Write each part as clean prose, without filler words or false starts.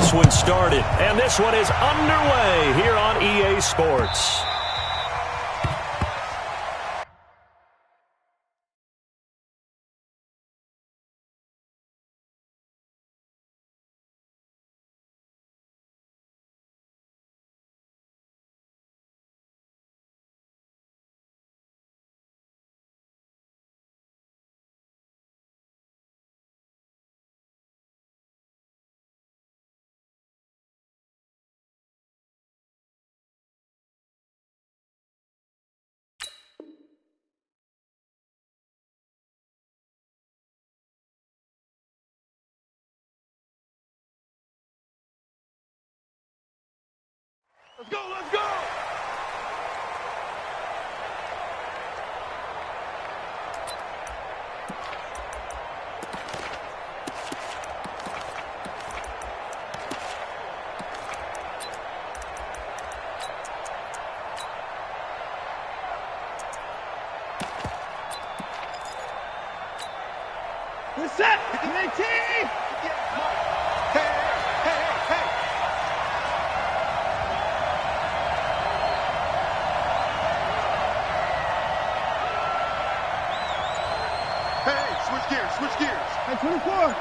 this one started. And this one is underway here on EA Sports. Let's go, let's go! We're set! Hey, team! Hey, hey, hey, hey! Switch gears. Hey, 24.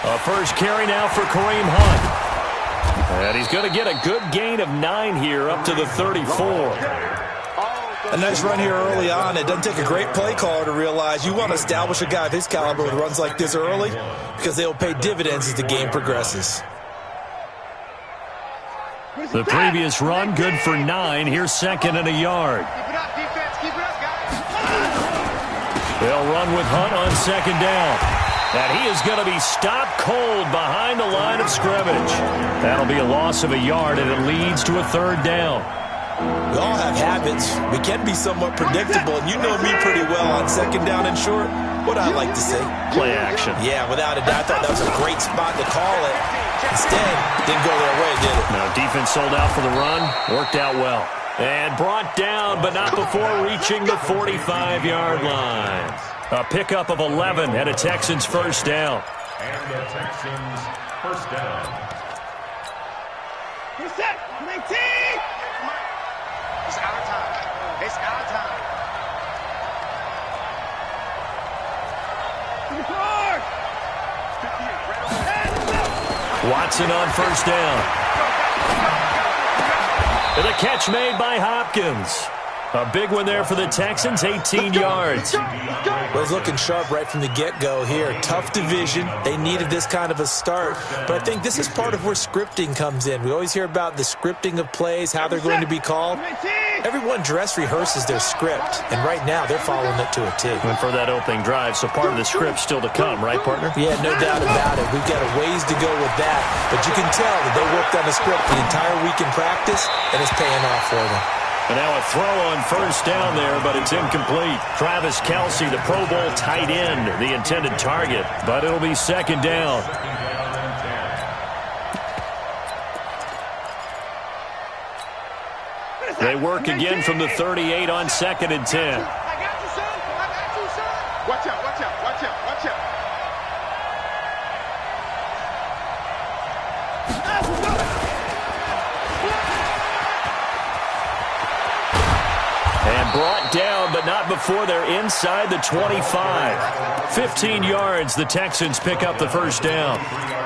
A first carry now for Kareem Hunt. And he's going to get a good gain of 9 here up to the 34. A nice run here early on. It doesn't take a great play caller to realize you want to establish a guy of his caliber with runs like this early because they'll pay dividends as the game progresses. The previous run, good for 9. Here's second and a yard. They'll run with Hunt on second down. And he is going to be stopped cold behind the line of scrimmage. That'll be a loss of a yard, and it leads to a third down. We all have habits. We can be somewhat predictable, and you know me pretty well on second down and short. What I like to say? Play action. Yeah, without a doubt. I thought that was a great spot to call it. Instead, didn't go their way, did it? Now, defense sold out for the run. Worked out well. And brought down, but not before reaching the 45-yard line. A pickup of 11 and a Texans first down. And the Texans first down. We're set. 19. It's our time. It's our time. Watson on first down. And the catch made by Hopkins. A big one there for the Texans, 18 yards. Was looking sharp right from the get-go here. Tough division. They needed this kind of a start. But I think this is part of where scripting comes in. We always hear about the scripting of plays, how they're going to be called. Everyone dress rehearses their script, and right now they're following it to a T. And for that opening drive, so part of the script still to come, right, partner? Yeah, no doubt about it. We've got a ways to go with that. But you can tell that they worked on the script the entire week in practice, and it's paying off for them. And now a throw on first down there, but it's incomplete. Travis Kelce, the Pro Bowl tight end, the intended target. But it'll be second down. They work again from the 38 on second and 10. I got you, son. I got you, son. Watch out, watch out, watch out, watch out. And brought down, but not before they're inside the 25. 15 yards, the Texans pick up the first down.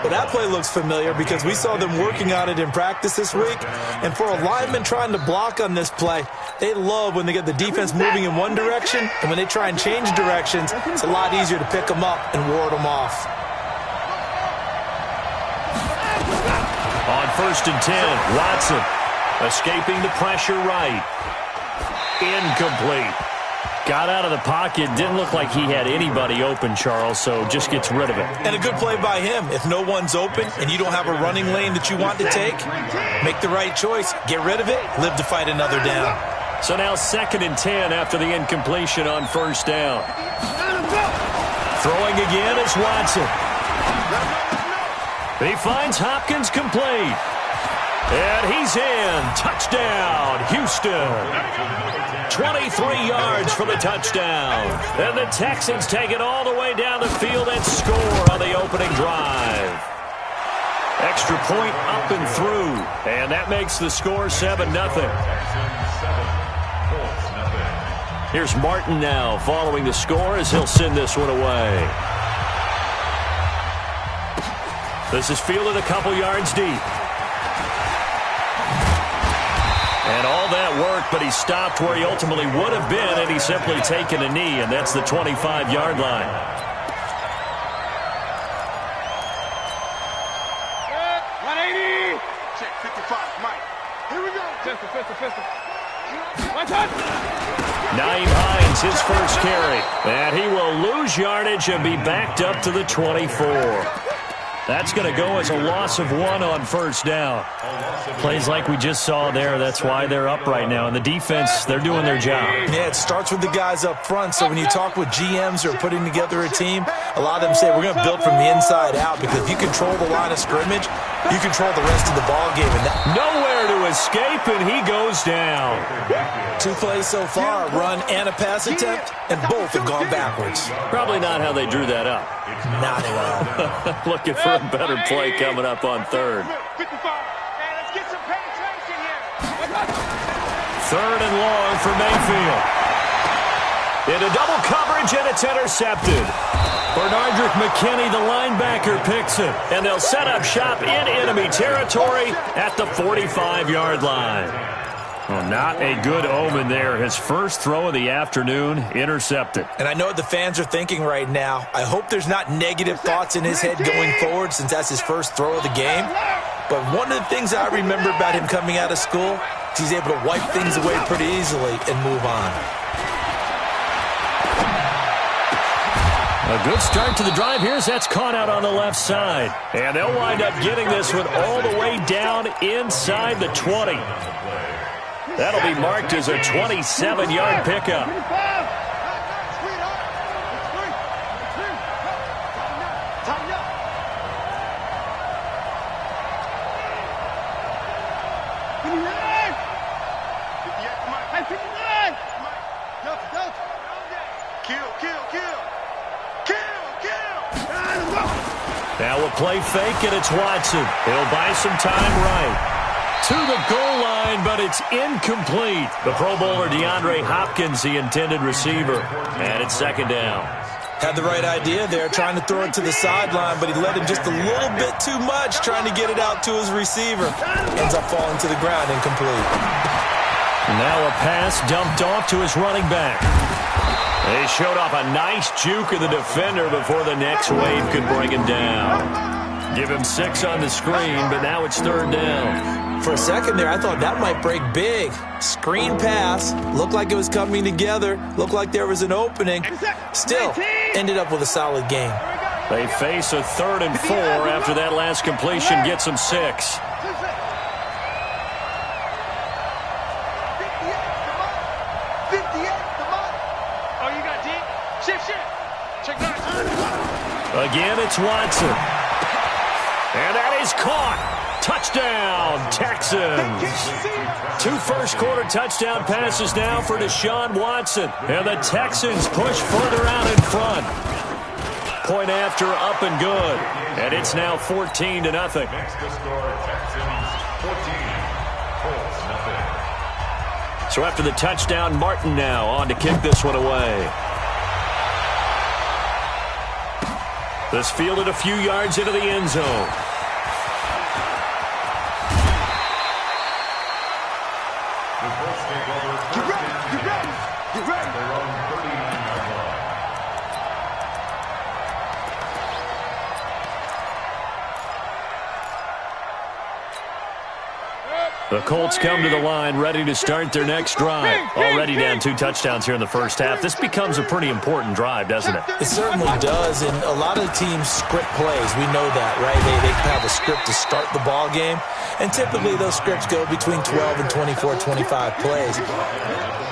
Well, that play looks familiar because we saw them working on it in practice this week. And for a lineman trying to block on this play, they love when they get the defense moving in one direction. And when they try and change directions, it's a lot easier to pick them up and ward them off. On first and 10, Watson escaping the pressure right. Incomplete. Got out of the pocket. Didn't look like he had anybody open, Charles, so just gets rid of it. And a good play by him. If no one's open and you don't have a running lane that you want to take, make the right choice. Get rid of it. Live to fight another down. So now second and 10 after the incompletion on first down. Throwing again is Watson. He finds Hopkins complete. And he's in. Touchdown, Houston. 23 yards for the touchdown. And the Texans take it all the way down the field and score on the opening drive. Extra point up and through. And that makes the score 7-0. Here's Martin now following the score as he'll send this one away. This is fielded a couple yards deep. And all that work, but he stopped where he ultimately would have been had he simply taken a knee, and that's the 25-yard line. Check 55, Mike. Here we go. Pistol. Nyheim Hines, his first carry. And he will lose yardage and be backed up to the 24. That's going to go as a loss of 1 on first down. Plays like we just saw there, that's why they're up right now. And the defense, they're doing their job. Yeah, it starts with the guys up front. So when you talk with GMs who are putting together a team, a lot of them say we're going to build from the inside out, because if you control the line of scrimmage, you control the rest of the ball game. And nowhere to escape, and he goes down. 2 plays so far, a run and a pass attempt, and both have gone backwards. Probably not how they drew that up. Not at all. Looking for a better play coming up on third. 55. Hey, let's get some penetration here. Third and long for Mayfield. Into double coverage, and it's intercepted. Bernardrick McKinney, the linebacker, picks it. And they'll set up shop in enemy territory at the 45-yard line. Well, not a good omen there. His first throw of the afternoon, intercepted. And I know what the fans are thinking right now. I hope there's not negative thoughts in his head going forward, since that's his first throw of the game. But one of the things I remember about him coming out of school is he's able to wipe things away pretty easily and move on. A good start to the drive here as that's caught out on the left side. And they'll wind up getting this one all the way down inside the 20. That'll be marked as a 27-yard pickup. Now a play fake, and it's Watson. He'll buy some time right. To the goal line, but it's incomplete. The Pro Bowler DeAndre Hopkins, the intended receiver. And it's second down. Had the right idea there, trying to throw it to the sideline, but he let him just a little bit too much, trying to get it out to his receiver. Ends up falling to the ground, incomplete. Now a pass dumped off to his running back. They showed off a nice juke of the defender before the next wave could bring him down. Give him 6 on the screen, but now it's third down. For a second there, I thought that might break big. Screen pass. Looked like it was coming together. Looked like there was an opening. Still, ended up with a solid game. They face a 3rd and 4 after that last completion gets them 6. Again, it's Watson. And that is caught. Touchdown, Texans. 2 first-quarter touchdown passes now for Deshaun Watson. And the Texans push further out in front. Point after, up and good. And it's now 14-0. Next to score, Texans 14, Colts nothing. So after the touchdown, Martin now on to kick this one away. This fielded a few yards into the end zone. The Colts come to the line ready to start their next drive. Already down 2 touchdowns here in the first half. This becomes a pretty important drive, doesn't it? It certainly does, and a lot of teams script plays. We know that, right? They have a script to start the ball game, and typically those scripts go between 12 and 24, 25 plays.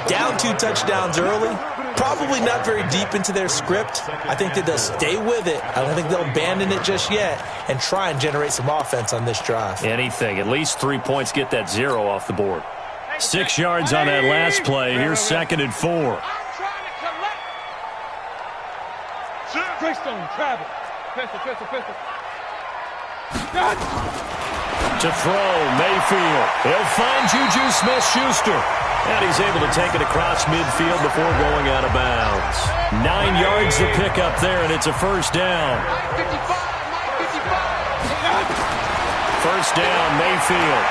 Down 2 touchdowns early, probably not very deep into their script. I think that they'll stay with it. I don't think they'll abandon it just yet and try and generate some offense on this drive. Anything. At least 3 points, get that 0 off the board. 6 yards on that last play. Here's 2nd and 4. Greystone, travel. Pistol. To throw, Mayfield. He'll find Juju Smith-Schuster. And he's able to take it across midfield before going out of bounds. 9 yards to pick up there, and it's a first down. First down, Mayfield.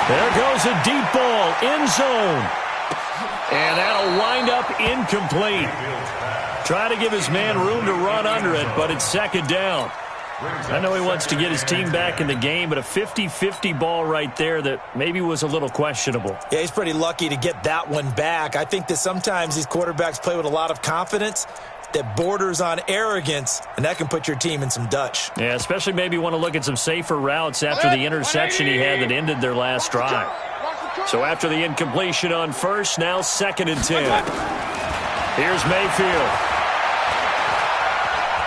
There goes a deep ball, end zone. And that'll wind up incomplete. Try to give his man room to run under it, but it's second down. I know he wants to get his team back in the game, but a 50-50 ball right there that maybe was a little questionable. Yeah, he's pretty lucky to get that one back. I think that sometimes these quarterbacks play with a lot of confidence that borders on arrogance, and that can put your team in some Dutch. Yeah, especially maybe want to look at some safer routes after the interception he had that ended their last drive. So after the incompletion on first, now 2nd and 10. Here's Mayfield.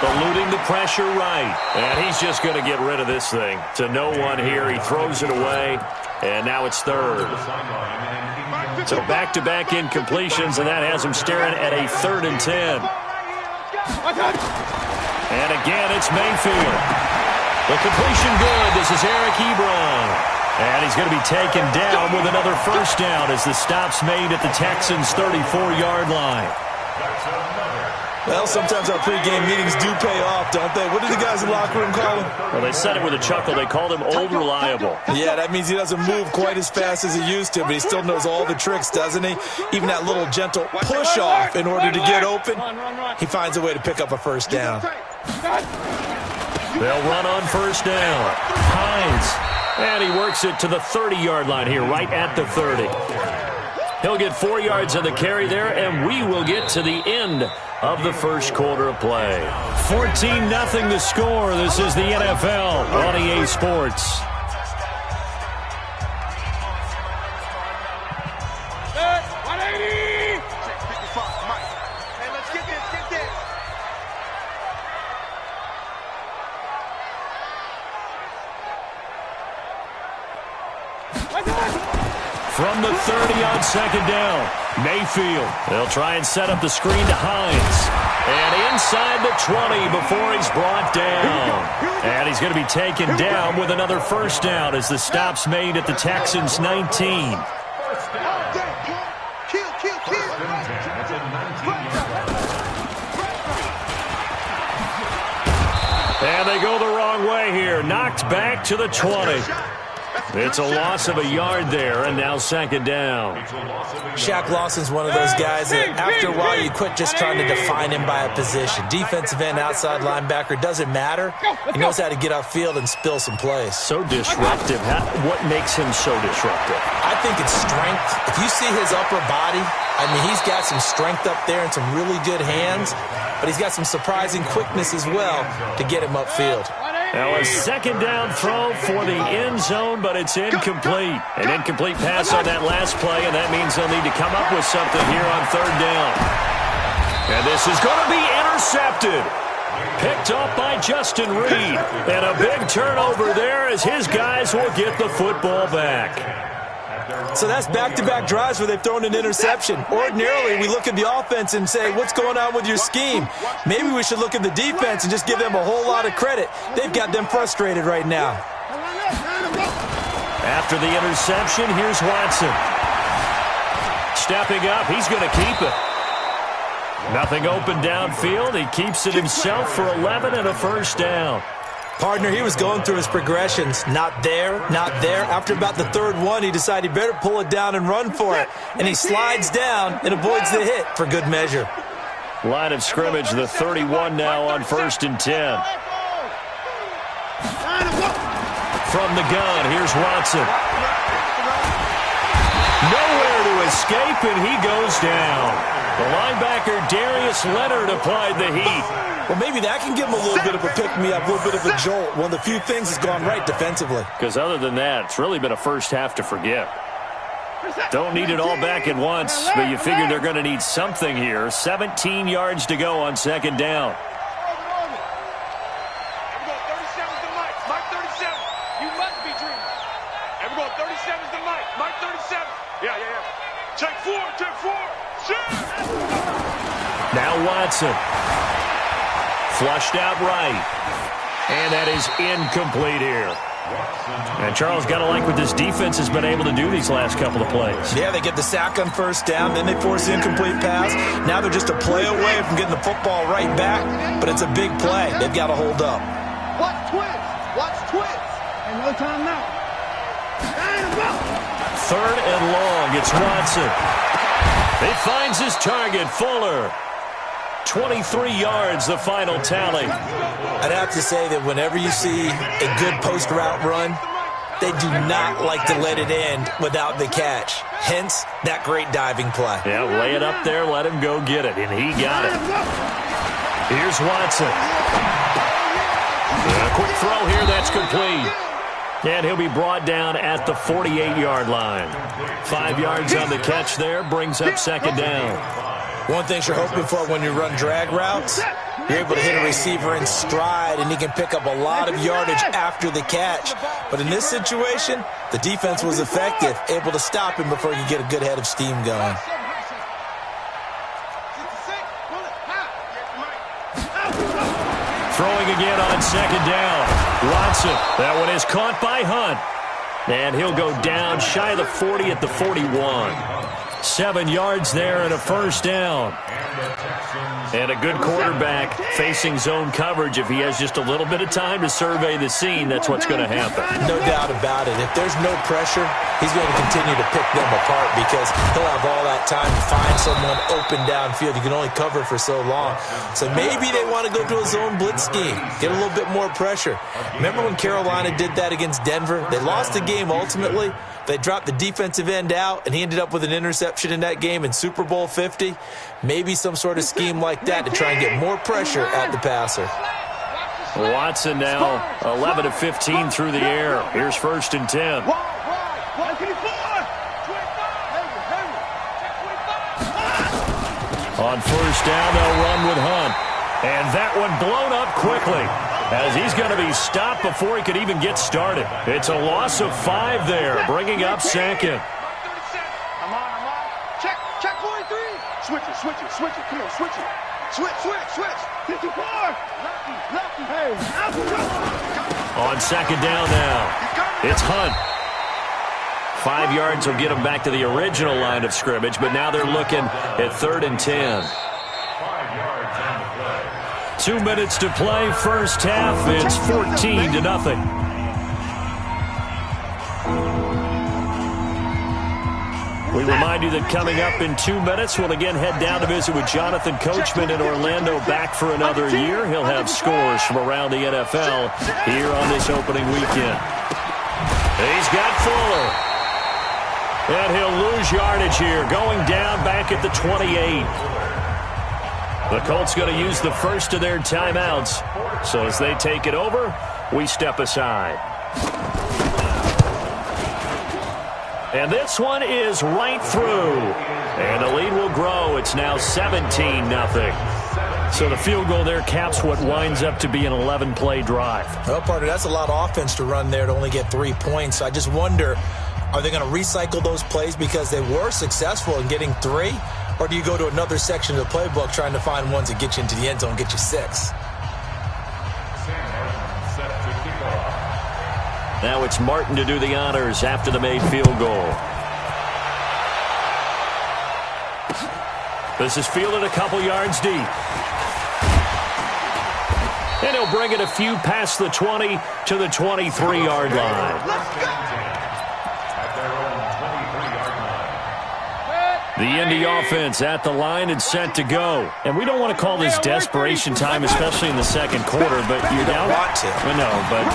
Eluding the pressure right. And he's just going to get rid of this thing. To no one here. He throws it away. And now it's 3rd. So back-to-back incompletions, and that has him staring at a 3rd and 10. And again, it's Mayfield. The completion good. This is Eric Ebron. And he's going to be taken down with another first down as the stop's made at the Texans' 34-yard line. Well, sometimes our pregame meetings do pay off, don't they? What did the guys in the locker room call him? Well, they said it with a chuckle. They called him Old Reliable. Yeah, that means he doesn't move quite as fast as he used to, but he still knows all the tricks, doesn't he? Even that little gentle push-off in order to get open, he finds a way to pick up a first down. They'll run on first down. Hines. And he works it to the 30-yard line here, right at the 30. He'll get 4 yards on the carry there, and we will get to the end of the first quarter of play. 14-0 the score. This is the NFL on EA Sports. From the 30 on second down, Mayfield. They'll try and set up the screen to Hines. And inside the 20 before he's brought down. And he's going to be taken down with another first down as the stop's made at the Texans' 19. And they go the wrong way here. Knocked back to the 20. It's a loss of a yard there, and now second down. Shaq Lawson's one of those guys that after a while you quit just trying to define him by a position. Defensive end, outside linebacker, doesn't matter. He knows how to get upfield and spill some plays. So disruptive. What makes him so disruptive? I think it's strength. If you see his upper body, I mean, he's got some strength up there and some really good hands, but he's got some surprising quickness as well to get him upfield. Now a second down throw for the end zone, but it's incomplete. An incomplete pass on that last play, and that means they'll need to come up with something here on third down. And this is going to be intercepted. Picked up by Justin Reed. And a big turnover there as his guys will get the football back. So that's back-to-back drives where they've thrown an interception. Ordinarily, we look at the offense and say, what's going on with your scheme? Maybe we should look at the defense and just give them a whole lot of credit. They've got them frustrated right now. After the interception, here's Watson. Stepping up, he's going to keep it. Nothing open downfield. He keeps it himself for 11 and a first down. Partner, he was going through his progressions. Not there, not there. After about the third one, he decided he better pull it down and run for it. And he slides down and avoids the hit for good measure. Line of scrimmage, the 31 now on 1st and 10. From the gun, here's Watson. Nowhere to escape, and he goes down. The linebacker, Darius Leonard, applied the heat. Well, maybe that can give him a little bit of a pick-me-up, a little bit of a jolt. One of the few things that's gone right defensively. Because other than that, it's really been a first half to forget. Don't need it all back at once, but you figure they're going to need something here. 17 yards to go on second down. Now Watson. Flushed out right. And that is incomplete here. And Charles, got to like what this defense has been able to do these last couple of plays. Yeah, they get the sack on first down, then they force the incomplete pass. Now they're just a play away from getting the football right back, but it's a big play. They've got to hold up. Watch twins. Watch twins. And no time now. Third and long. It's Watson. He finds his target, Fuller. 23 yards, the final tally. I'd have to say that whenever you see a good post route run, they do not like to let it end without the catch. Hence, that great diving play. Yeah, lay it up there, let him go get it, and he got it. Here's Watson. A quick throw here, that's complete. And he'll be brought down at the 48-yard line. 5 yards on the catch there, brings up second down. One thing you're hoping for when you run drag routes, you're able to hit a receiver in stride, and he can pick up a lot of yardage after the catch. But in this situation, the defense was effective, able to stop him before he could get a good head of steam going. Throwing again on second down. Watson, that one is caught by Hunt. And he'll go down shy of the 40 at the 41. 7 yards there and a first down. And a good quarterback facing zone coverage. If he has just a little bit of time to survey the scene, that's what's going to happen. No doubt about it. If there's no pressure, he's going to continue to pick them apart because he'll have all that time to find someone open downfield. You can only cover for so long. So maybe they want to go to a zone blitz scheme, get a little bit more pressure. Remember when Carolina did that against Denver? They lost the game ultimately. They dropped the defensive end out, and he ended up with an interception in that game in Super Bowl 50. Maybe some sort of scheme like that to try and get more pressure at the passer. Watson now 11 of 15 through the air. Here's first and 10. On first down, they'll run with Hunt. And that one blown up quickly as he's going to be stopped before he could even get started. It's a loss of 5 there, bringing up second. I'm on. Check 43. Switch it. Come on, switch it. Switch. 54. Lefty. Hey. On second down now, it's Hunt. 5 yards will get him back to the original line of scrimmage, but now they're looking at 3rd and 10. 2 minutes to play, first half. It's 14-0. We remind you that coming up in 2 minutes, we'll again head down to visit with Jonathan Coachman in Orlando, back for another year. He'll have scores from around the NFL here on this opening weekend. He's got Fuller. And he'll lose yardage here, going down back at the 28. The Colts going to use the first of their timeouts. So as they take it over, we step aside. And this one is right through. And the lead will grow. It's now 17-0. So the field goal there caps what winds up to be an 11-play drive. Well, partner, that's a lot of offense to run there to only get 3 points. I just wonder, are they going to recycle those plays because they were successful in getting 3? Or do you go to another section of the playbook trying to find ones that get you into the end zone and get you 6? Now it's Martin to do the honors after the made field goal. This is fielded a couple yards deep. And he'll bring it a few past the 20 to the 23-yard line. The Indy offense at the line and set to go. And we don't want to call this desperation time, especially in the second quarter, but you're down. Want to. No, but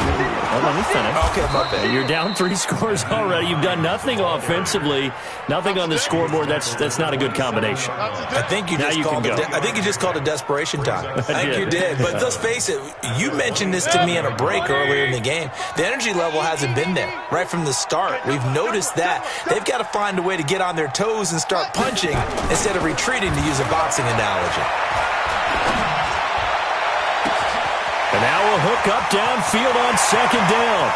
let me finish. Okay, my bad. You're down 3 scores already. You've done nothing offensively, nothing on the scoreboard. That's not a good combination. I think you just called it desperation time. I think you did. But let's face it, you mentioned this to me in a break earlier in the game. The energy level hasn't been there right from the start. We've noticed that. They've got to find a way to get on their toes and start punching instead of retreating, to use a boxing analogy. And now we'll hook up downfield on second down.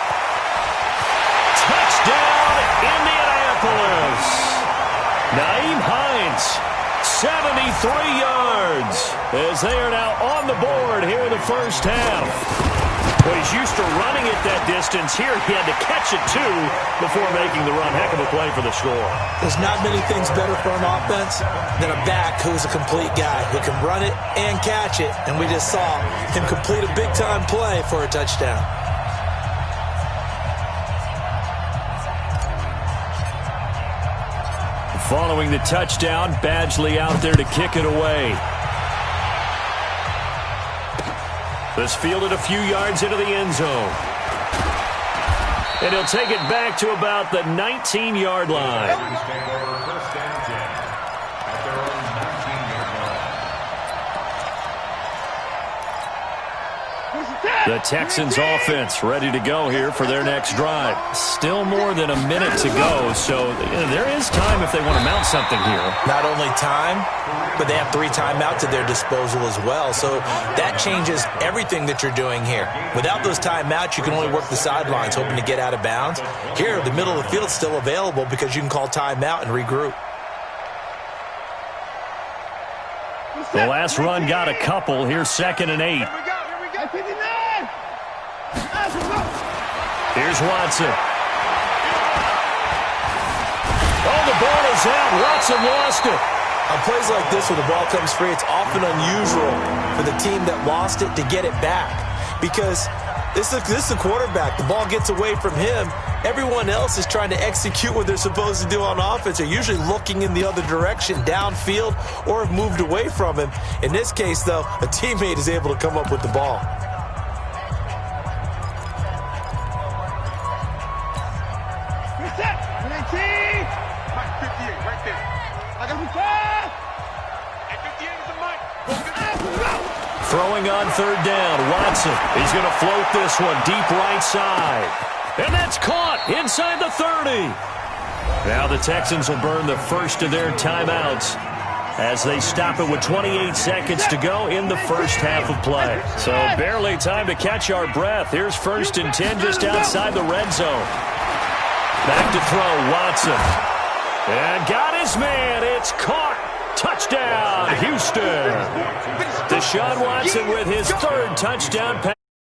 Touchdown, Indianapolis. Nyheim Hines 73 yards as they are now on the board here in the first half. Well, he's used to running it that distance. Here he had to catch it, too, before making the run. Heck of a play for the score. There's not many things better for an offense than a back who's a complete guy who can run it and catch it. And we just saw him complete a big-time play for a touchdown. Following the touchdown, Badgley out there to kick it away. This fielded a few yards into the end zone. And he'll take it back to about the 19-yard line. The Texans offense ready to go here for their next drive. Still more than a minute to go, so there is time if they want to mount something here. Not only time, but they have 3 timeouts at their disposal as well, so that changes everything that you're doing here. Without those timeouts, you can only work the sidelines, hoping to get out of bounds. Here, the middle of the field is still available because you can call timeout and regroup. The last run got a couple. Here's 2nd and 8. Here's Watson. Oh, the ball is out. Watson lost it. On plays like this, when the ball comes free, it's often unusual for the team that lost it to get it back. Because this is the quarterback. The ball gets away from him. Everyone else is trying to execute what they're supposed to do on offense. They're usually looking in the other direction, downfield, or have moved away from him. In this case, though, a teammate is able to come up with the ball. Throwing on 3rd down, Watson. He's going to float this one deep right side. And that's caught inside the 30. Now the Texans will burn the first of their timeouts as they stop it with 28 seconds to go in the first half of play. So barely time to catch our breath. Here's 1st and 10 just outside the red zone. Back to throw, Watson. And got his man. It's caught. Touchdown, Houston. Deshaun Watson with his 3rd touchdown pass.